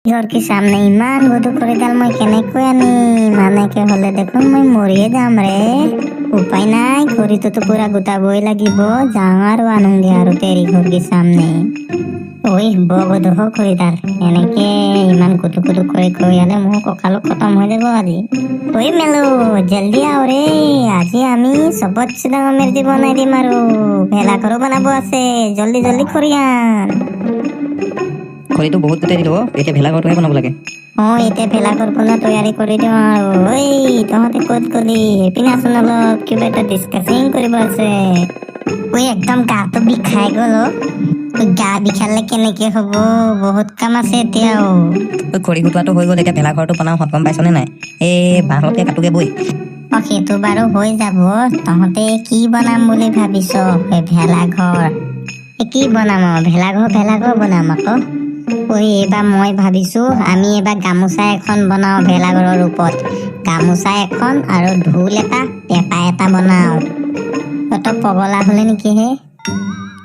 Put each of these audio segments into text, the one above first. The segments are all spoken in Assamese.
ঘৰ কি সামনে ইমান গধু খৰিডাল মই কেনেকৈ আনিম? মানেকে হলে দেখোন মই মৰিয়ে যাম ৰে। উপায় নাই, খৰিটোতো পুৰা গোটাবই লাগিব। যাওঁ আৰু আনোগে আৰু তেৰি ঘৰ কি সামনে। ঐ বৰ গধু খৰিডাল, এনেকে ইমান গধু গধু কৰি আনে মোৰ কঁকালো খতম হৈ যাব আজি। ঐ মেলো জল্দি আও ৰে, আজি আমি চবতছে ডাঙৰ মেজি বনাই দিম আৰু ভেলাঘৰো বনাব আছে। জল্দি জল্দি খৰি আন। খৰিটো বহুত গোটাই দিলো, এতিয়া ভেলাঘৰটোহে বনাব লাগে। এতিয়া ভেলাঘৰ বনোৱা তৈয়াৰী কৰি দিওঁ আৰু। ঐ তহঁতে ক'ত গলি? এইপিনে আছোন অলপ, কিবা এটা ডিছকাছিং কৰিব আছে। ঐ একদম গাটো বিষাই গ'ল অ। গা বিষালে কেনেকে হ'ব, বহুত কাম আছে এতিয়াও। খৰি গোটোৱাটো হৈ গ'ল, এতিয়া ভেলাঘৰটো বনাওঁ হত, গম পাইছনে নাই? এই বাঁহকে কাটোগে বৈ। সেইটো বাৰু হৈ যাব। তহঁতে কি বনাম বুলি ভাবিছ? ভেলাঘৰ কি বনাম আৰু? ভেলাঘৰ বনাম আকৌ। এইবাৰ মই ভাবিছো আমি এইবাৰ গামোচা এখন বনাও ভেলাঘৰৰ ওপৰত। গামোচা এখন আৰু ঢোল এটা, পেঁপা এটা বনাও। তই পগলা হলে নেকি হে?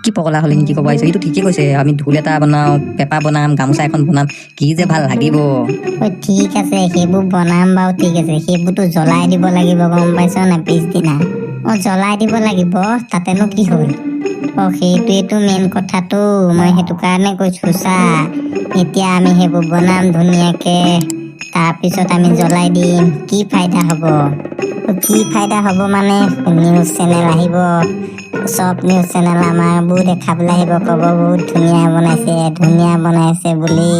কি পগলা হলে নেকি ক'ব আহিছে? এইটো ঠিকে কৈছে। আমি ঢোল এটা বনাওঁ, পেঁপা বনাম, গামোচা এখন বনাম, কি যে ভাল লাগিব। ঠিক আছে, সেইবোৰ বনাম বাৰু, ঠিক আছে। সেইবোৰতো জ্বলাই দিব লাগিব, গম পাইছ নাই? পিছদিনা জ্বলাই দিব লাগিব, তাতেনো কি হ'ল? সেইটোৱেতো মেইন কথাটো, মই সেইটো কাৰণে কৈছো চা। এতিয়া আমি সেইবোৰ বনাম ধুনীয়াকে, তাৰপিছত আমি জ্বলাই দিম। কি ফাইদা হ'ব? কি ফাইদা হ'ব মানে নিউজ চেনেল আহিব, চব নিউজ চেনেল আমাৰবোৰ দেখাবলৈ আহিব, ক'ব বহুত ধুনীয়া বনাইছে বুলি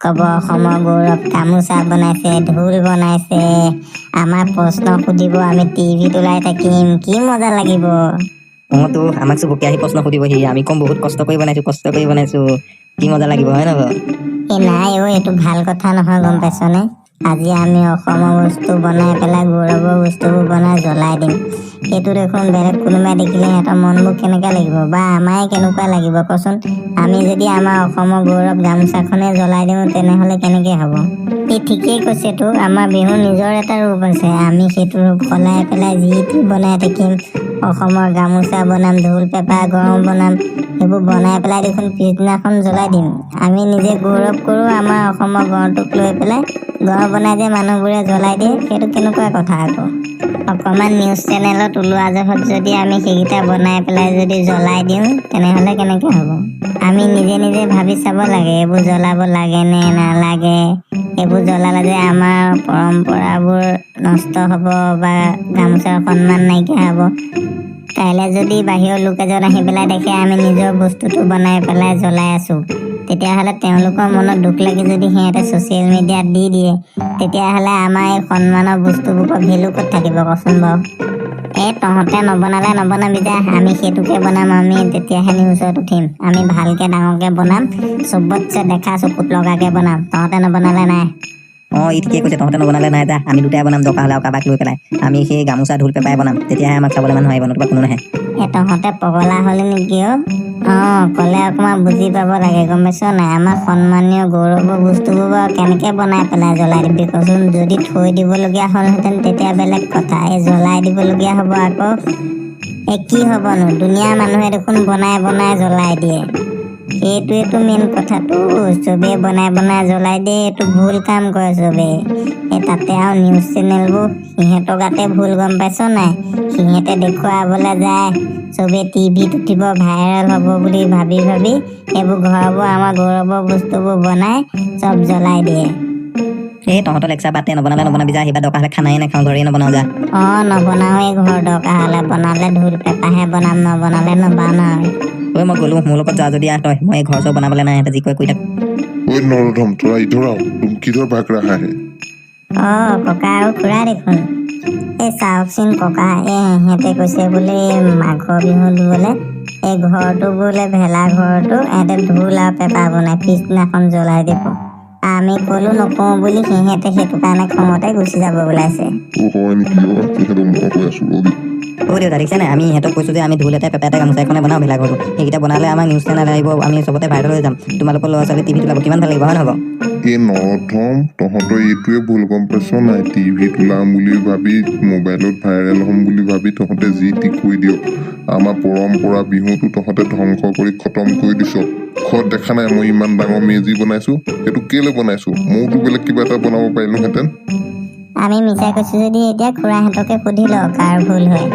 ক'ব। অসমৰ গৌৰৱ গামোচা বনাইছে, ঢোল বনাইছে, আমাৰ প্ৰশ্ন সুধিব, আমি টিভিত ওলাই থাকিম, কি মজা লাগিব। তো আমাক চবকে আহি প্ৰশ্ন সুধিবহি, আমি কম বহুত কষ্ট কৰি বনাইছো, কি মজা লাগিব, হয় নহয়? নাই এইটো ভাল কথা নহয়, গম পাইছনে? আজি আমি অসমৰ বস্তু বনাই পেলাই গৌৰৱৰ বস্তুবোৰ বনাই জ্বলাই দিম। সেইটো দেখোন বেলেগ কোনোবাই দেখিলে সিহঁতৰ মনবোৰ কেনেকুৱা লাগিব, বা আমাৰে কেনেকুৱা লাগিব কচোন? আমি যদি আমাৰ অসমৰ গৌৰৱ গামোচাখনে জ্বলাই দিওঁ, তেনেহলে কেনেকে হ'ব? ঠিকেই কৈছে তো, আমাৰ বিহুৰ নিজৰ এটা ৰূপ আছে, আমি সেইটো ৰূপ সলাই পেলাই যিটো বনাই থাকিম, অসমৰ গামোচা বনাম, ঢোল পেঁপা গড় বনাম, সেইবোৰ বনাই পেলাই দেখোন পিছদিনাখন জ্বলাই দিম। আমি নিজে গৌৰৱ কৰো আমাৰ অসমৰ গড়টোক লৈ পেলাই। গড় বনাই যে মানুহবোৰে জ্বলাই দিয়ে, সেইটো কেনেকুৱা কথা আকৌ? অকণমান নিউজ চেনেলত ওলোৱা জহত যদি আমি সেইকেইটা বনাই পেলাই যদি জ্বলাই দিওঁ, তেনেহলে কেনেকে হ'ব? আমি নিজে নিজে ভাবি চাব লাগে, এইবোৰ জ্বলাব লাগে নে নালাগে। এইবোৰ জ্বলালে যে আমাৰ পৰম্পৰাবোৰ নষ্ট হ'ব বা গামোচাৰ সন্মান নাইকিয়া হ'ব। কাইলৈ যদি বাহিৰৰ লোক এজন আহি পেলাই দেখে আমি নিজৰ বস্তুটো বনাই পেলাই জ্বলাই আছো, তেতিয়াহ'লে তেওঁলোকৰ মনত দুখ লাগি যদি সিহঁতে ছচিয়েল মিডিয়াত দি দিয়ে, তেতিয়াহ'লে আমাৰ এই সন্মানৰ বস্তুবোৰৰ ভেলু ক'ত থাকিব কচোন বাৰু? তহঁতে নবনালে নবনাবি যা, আমি সেইটোকে বনাম। আমি তেতিয়াহে নিউজত উঠিম। আমি ভালকে ডাঙৰকে বনাম, চবতছে দেখা চকুত লগাকে বনাম। তহঁতে নবনালে নাই। ই ঠিকে কৈছে, তহঁতে নবনালে নাই যা, আমি দুটাই বনাম, দৰকাৰ হ'লে আৰু কাৰোবাক লৈ পেলাই। আমি সেই গামোচা ঢোল পেঁপাই বনাম, তেতিয়াহে আমাক চাবলৈ মানুহ আহিব, নতুবা কোনো নাহে। তহঁতে পগলা হলি নেকি অ? ক'লে অকণমান বুজি পাব লাগে, গম পাইছ নাই? আমাৰ সন্মানীয় গৌৰৱৰ বস্তুবোৰ বাৰু কেনেকে বনাই পেলাই জ্বলাই দিবি কচোন? যদি থৈ দিবলগীয়া হ'লহেঁতেন তেতিয়া বেলেগ কথা, জ্বলাই দিবলগীয়া হ'ব আকৌ। কি হ'বনো? দুনীয়াৰ মানুহে দেখোন বনাই বনাই জ্বলাই দিয়ে। সেইটোৱেতো মেইন কথাটো, চবেই বনাই বনাই জ্বলাই দিয়ে, এইটো ভুল কাম কৰে চবেই। তাতে আৰু নিউজ চেনেলবোৰ সিহঁতৰ গাতে ভুল, গম পাইছ নাই? সিহঁতে দেখুৱাবলৈ যায়, চবেই টিভিত উঠিব, ভাইৰেল হ'ব বুলি ভাবি সেইবোৰ ঘৰবোৰ আমাৰ গৌৰৱৰ বস্তুবোৰ বনাই চব জ্বলাই দিয়ে। তহঁতৰ লেকচাৰ বাদ দে, নবনালে নবনাবি যা, সেইবাৰ দৰকাৰ হ'লে খানাই নাখাওঁ, ঘৰেই নবনাওঁ যা। নবনাওৱেই ঘৰ, দৰকাৰ হ'লে বনালে ঢোল পেঁপাহে বনাম, নবনালে নবনাওৱেই। মই গ'লো, মোৰ লগত যা যদি তই, মই ঘৰ চৰ বনাবলৈ নাই, যি কয় কৰি থাক। नरोधम थोड़ा इधर आओ, तुम किधर भाग रहा है? ককা আৰু খুৰা দেখোন। চাওকচোন ককা, সিহঁতে কৈছে বোলে মাঘৰ বিহুত বোলে এই ঘৰটো বোলে ভেলাঘৰটো ইহঁতে ঢোল আৰু পেঁপা বনাই পিছদিনাখন জ্বলাই দিব। আমি ক'লো নকওঁ বুলি, সিহঁতে সেইটো কাৰণে খঙতে গুচি যাব ওলাইছে। দেউতা দেখিছে নাই, আমি ইহঁতক কৈছো যে আমি ঢোল এটা পেঁপা এটা গামোচা এখনে বনাওঁ ভেলাঘৰটো। সেইকেইটা বনালে আমাৰ নিউজ চেনেল আহিব, আমি চবতে ভাইৰেল হৈ যাম। তোমালোকৰ ল'ৰা ছোৱালী টিভিত ওলাব, কিমান ভাল লাগিব, হয় নহয়? এই নৰধম তহঁতৰ এইটোৱে ভুল গম পাইছ নাই টিভিত ওলাম বুলি ভাবি মোবাইলত ভাইৰেল হ'ম বুলি ভাবি তহঁতে যি টি কৈ দিয় আমাৰ পৰম্পৰা বিহুটো তহঁতে ধ্বংস কৰি খতম কৰি দিছ ঘৰত দেখা নাই মই ইমান ডাঙৰ মেজি বনাইছো সেইটো কেলে বনাইছো মইতো বেলেগ কিবা এটা বনাব পাৰিলোহেঁতেন আমি মিছা কৈছো যদি এতিয়া খুৰাহঁতকে সুধি ল কাৰ ভুল হয়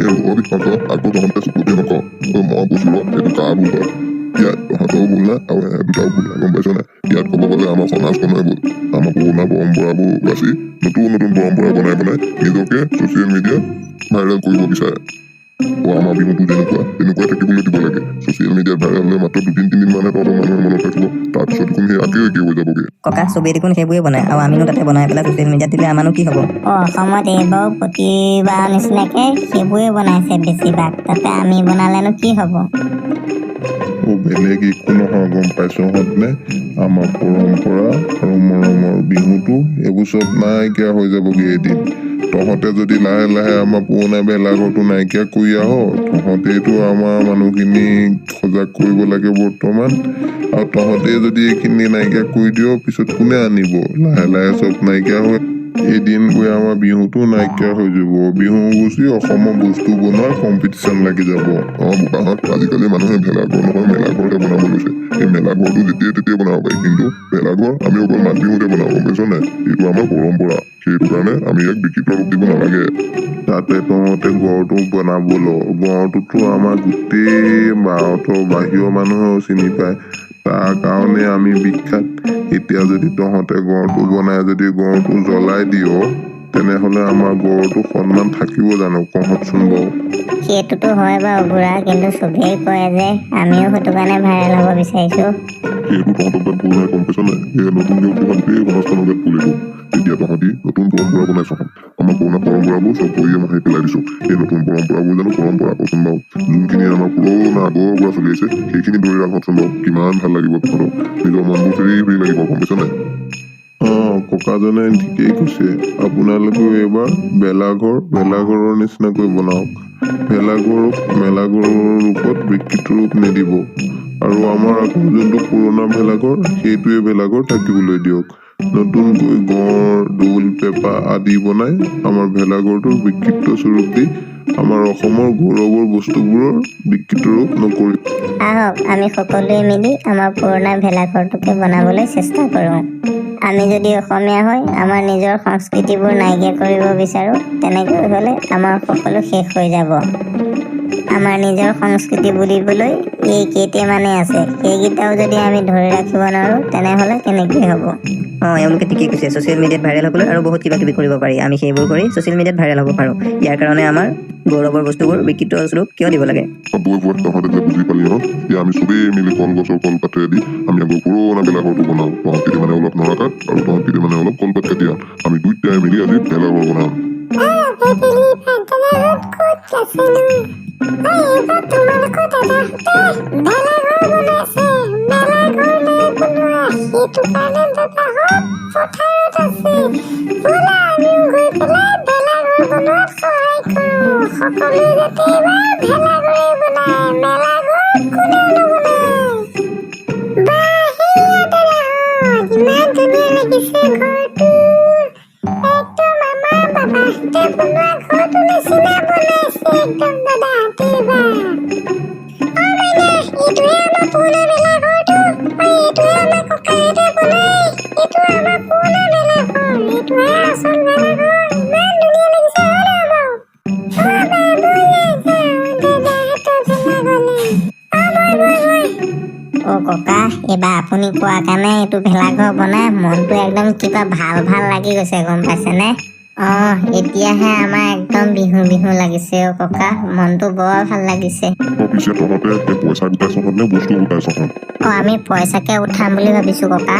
এই অভিজ্ঞতা আকৌ তহঁতে চকুতি নকওঁ মই কৈছিলো এইটো কাৰ ভুল হয় ইয়াত তহঁতৰো ভুল নাই আৰু দুটাও ভুল নাই গম পাইছ নাই ইয়াত ক'ব গ'লে আমাৰ সমাজখনৰে ভুল আমাৰ পুৰণা পৰম্পৰাবোৰ বাছি নতুন নতুন পৰম্পৰা বনাই নিজকে ছ'চিয়েল মিডিয়াত ভাইৰেল কৰিব বিচাৰে আমাৰ বিহুটো তেনেকুৱা থাকিবলৈ দিব লাগে ছ'চিয়েল মিডিয়াত ভাইৰেল হ'লে মাত্ৰ 2-3 দিনমানহে তহঁতৰ মানুহৰ মনত থাকিব তাৰপিছত দেখোন সেই একে হৈ যাবগৈ ককা চবেই দেখোন সেইবোৰে বনায় আৰু আমিনো তাতে বনাই পেলাই ছ'চিয়েল মিডিয়াত দিলে আমাৰনো কি হ'ব অসমত এইবাৰো প্ৰতিবাৰৰ নিচিনাকে সেইবোৰে বনাইছে বেছিভাগ তাতে আমি বনালেনো কি হ'ব বেলেগ একো নহয় গম পাইছহঁতনে আমাৰ পৰম্পৰা আৰু মৰমৰ বিহুটো এইবোৰ চব নাইকিয়া হৈ যাবগৈ এদিন তহঁতে যদি লাহে লাহে আমাৰ পুৰণা ভেলাঘৰটো নাইকিয়া কৰি আহ তহঁতেইতো আমাৰ মানুহখিনিক সজাগ কৰিব লাগে বৰ্তমান আৰু তহঁতে যদি এইখিনি নাইকিয়া কৰি দিয় পিছত কোনে আনিব লাহে লাহে চব নাইকিয়া হৈ এদিন গৈ আমাৰ বিহুটো নাইকিয়া হৈ যাব বিহু গুচি অসমৰ বস্তু বনোৱা কম্পিটিশ্যন লাগি যাব আমাৰ বোকাহঁত আজিকালি মানুহে ভেলাঘৰ নহয় মেলাঘৰহে বনাব লৈছে এই মেলাঘৰটো যেতিয়াই তেতিয়াই বনাব পাৰি কিন্তু ভেলাঘৰ আমি অকল মাঘ বিহুতে বনাওঁ গম পাইছ নাই এইটো আমাৰ পৰম্পৰা সেইটো কাৰণে আমি ইয়াক বিকৃত ৰূপ দিব নালাগে তাতে তহঁতে গড়টো বনাব ল গড়টোতো আমাৰ গোটেই ভাৰতৰ বাহিৰৰ মানুহেও চিনি পায় তাৰ কাৰণে আমি বিখ্যাত এতিয়া যদি তহঁতে গড়টো বনাই যদি গড়টো জ্বলাই দিয় তেনেহ'লে আমাৰ গড়টো সন্মান থাকিব জানো কহঁতচোন বাৰু সেইটোতো হয় বাৰু বুঢ়া কিন্তু চবেই কয় যে আমিও সেইটো কাৰণে ভাইৰেল হ'ব বিচাৰিছো সেইটো তহঁতৰ গাত ভুল নাই গম পাইছ নাই এই নতুনকৈ উঠি অহা গোটেই সমাজখনৰ গাত ভুল এইটো এতিয়া তহঁতি নতুন পৰম্পৰা বনাইছ আমাৰ পুৰণা পৰম্পৰাবোৰ চব কৰিয়ে মাৰি পেলাই দিছো এই নতুন পৰম্পৰাবোৰ জানো পৰম্পৰা কচোন বাৰু যোনখিনি আমাৰ পুৰণা আগৰ পৰা চলি আছে সেইখিনি ধৰি ৰাখকচোন বাৰু কিমান ভাল লাগিব তহঁতক নিজৰ মনবোৰ ফ্ৰী লাগিব গম পাইছ নাই ককাজনে ঠিকেই কৈছে আপোনালোকেও এইবাৰ ভেলাঘৰৰ নিচিনাকৈ বনাওক ভেলাঘৰক মেলাঘৰৰ ৰূপত বিকৃত ৰূপ নিদিব আৰু আমাৰ আকৌ যোনটো পুৰণা ভেলাঘৰ সেইটোৱে ভেলাঘৰ থাকিবলৈ দিয়ক নতুনকৈ গড় ঢোল পেঁপা আদি বনাই আমাৰ ভেলাঘৰটোৰ বিকৃত স্বৰূপ দি আমাৰ অসমৰ গৌৰৱৰ বস্তুবোৰৰ বিকৃত ৰূপ নকৰি আহক আমি সকলোৱে মিলি আমাৰ পুৰণা ভেলাঘৰটোকে বনাবলৈ চেষ্টা কৰোঁ আমি যদি অসমীয়া হৈ আমাৰ নিজৰ সংস্কৃতিবোৰ নাইকিয়া কৰিব বিচাৰোঁ তেনেকৈ হ'লে আমাৰ সকলো শেষ হৈ যাব আমাৰ নিজৰ সংস্কৃতি বুলিবলৈ এই কেইটামানেই আছে সেইকেইটাও যদি আমি ধৰি ৰাখিব নোৱাৰোঁ তেনেহ'লে কেনেকৈ হ'ব এওঁলোকে ঠিকেই কৈছে ছ'চিয়েল মিডিয়াত ভাইৰেল হ'বলৈ আৰু বহুত কিবা কিবি কৰিব পাৰি আমি সেইবোৰ কৰি ছ'চিয়েল মিডিয়াত ভাইৰেল হ'ব পাৰোঁ ইয়াৰ কাৰণে আমাৰ গৌৰৱৰ বস্তুবোৰ বিকৃত স্বৰূপ কিয় দিব লাগে তহঁতে যে বুজি পালি নহয় এতিয়া আমি চবেই মিলি কলগছৰ কলপাতেৰে দি আমি আকৌ পুৰণা ভেলাঘৰটো বনাওঁ তহঁতি মানে অলপ নৰা কাঠ আৰু তহঁতি মানে অলপ কলপাত কাটি আন আমি দুইটাই মিলি আজি ভেলাঘৰ বনাম ককা এইবাৰ আপুনি কোৱাৰ কাৰণে এইটো ভেলাঘৰ বনাই মনটো একদম কিবা ভাল লাগি গৈছে গম পাইছেনে এতিয়াহে আমাৰ একদম বিহু বিহু লাগিছে ককা মনটো বৰ ভাল লাগিছে আমি পইচাকে উঠাম বুলি ভাবিছো ককা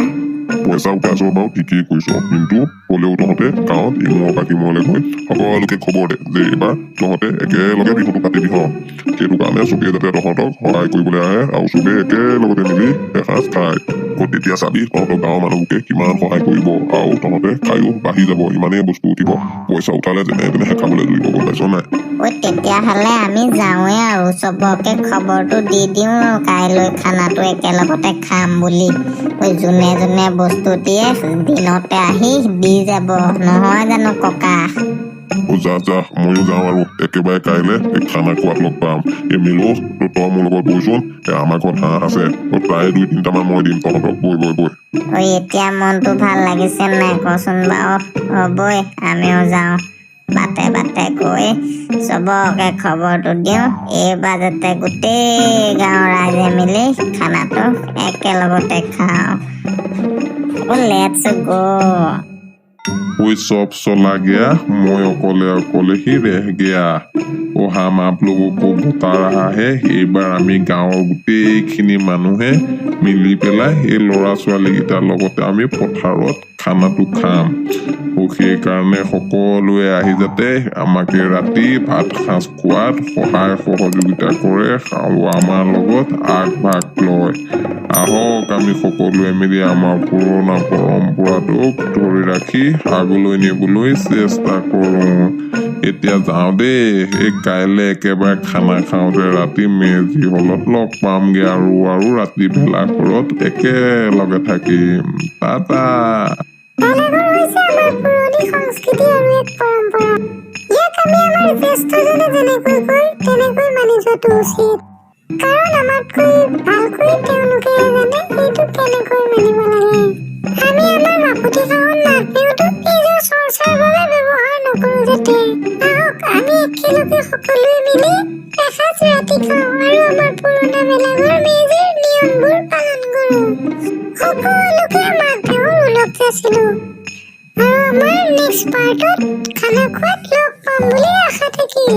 পইচা উঠাইছ বাৰু ঠিকেই কৈছ কিন্তু হ'লেও তহঁতে গাঁৱত ইমূৰৰ পৰা সিমূৰলৈ গৈ সকলোকে খবৰ দে যে এইবাৰ তহঁতে একেলগে বিহুটো পাতিবি সেইটো কাৰণে চবেই যাতে তহঁতক সহায় কৰিবলৈ আহে আৰু চবেই একেলগতে মিলি এসাঁজ খায় তেতিয়া চাবি তহঁতৰ গাঁৱৰ মানুহবোৰে কিমান সহায় কৰিব আৰু তহঁতে খায়ো বাঢ়ি যাব ইমানেই বস্তু উঠিব পইচা উঠালে যেনে তেনে খাবলৈ ধৰিব গম পাইছ নাই ঐ তেতিয়াহ'লে আমি যাওঁৱে আৰু চবকে খবৰটো দি দিওঁ আৰু কাইলৈ খানাটো একেলগতে খাম বুলি। ঐ যোনে যোনে বস্তু দিয়ে দিনতে আহি দি যাব নহয় জানো ককা? যা যা ময়ো যাওঁ আৰু একেবাৰে কাইলৈ এই খানা খোৱাত লগ পাম। এই মিলো তই মোৰ লগত বহিচোন, আমাৰ ঘৰত হাঁহ আছে, প্ৰায় 2-3টামান মই দিম তহঁতক। বৈ ঐ এতিয়া মনটো ভাল লাগিছে নাই কচোন বাৰু? হ'বই আমিও যাওঁ। বাটে বাটে গৈ চবকে খবৰটো দিওঁ, এইবাৰ যাতে গোটেই গাঁৱৰ ৰাইজে মিলি খানাটো একেলগতে খাওঁ। লেটছ গ'। ঐ सब चला गया मैं अकले अकले ही रह गया। हम आप लोगों को बता रहा है এইবাৰ আমি গাঁৱৰ গোটেইখিনি মানুহে মিলি পেলাই এই ল'ৰা ছোৱালীকেইটাৰ লগতে আমি পথাৰত খানাটো খাম। সেইকাৰণে সকলোৱে আহি যাতে আমাকে ৰাতি ভাত সাঁজ খোৱাত সহায় সহযোগিতা কৰে আৰু আমাৰ লগত আগভাগ লয়। আহক আমি সকলোৱে মিলি আমাৰ পুৰণা পৰম্পৰাটোক ধৰি ৰাখি আগলৈ নিবলৈ চেষ্টা কৰোঁ। এতিয়া যাওঁ দেই, এই কাইলৈ একেবাৰে খানা খাওঁতে ৰাতি মেজি হলত লগ পামগে আৰু ৰাতি ভেলাঘৰত একেলগে থাকিম। টাটা। ভেলাঘৰ হৈছে আমাৰ পুৰণি সংস্কৃতি আৰু এক পৰম্পৰা। ইয়াক আমি আমাৰ জ্যেষ্ঠজনে যেনেকৈ কয় তেনেকৈ মানি যোৱাটো উচিত। কাৰণ আমাতকৈ ভালকৈ তেওঁলোকে জানে সেইটো কেনেকৈ মানিব লাগে। আমি আমাৰ বাপুতি সাহোন মাঘ বিহুটো নিজৰ চৰ্চাৰ বাবে ব্যৱহাৰ নকৰো যাতে। আহক আমি একেলগে সকলোৱে মিলি এসাঁজ ৰাতি খাওঁ আৰু আমাৰ পুৰণা ভেলাঘৰ মেজিৰ নিয়মবোৰ পালন কৰো। সকলোকে মাঘ বিহুৰ ওলগ যাচিলো আৰু আমাৰ নেক্সট পাৰ্টত খানা খোৱাত লগ পাম বুলি আশা থাকিল।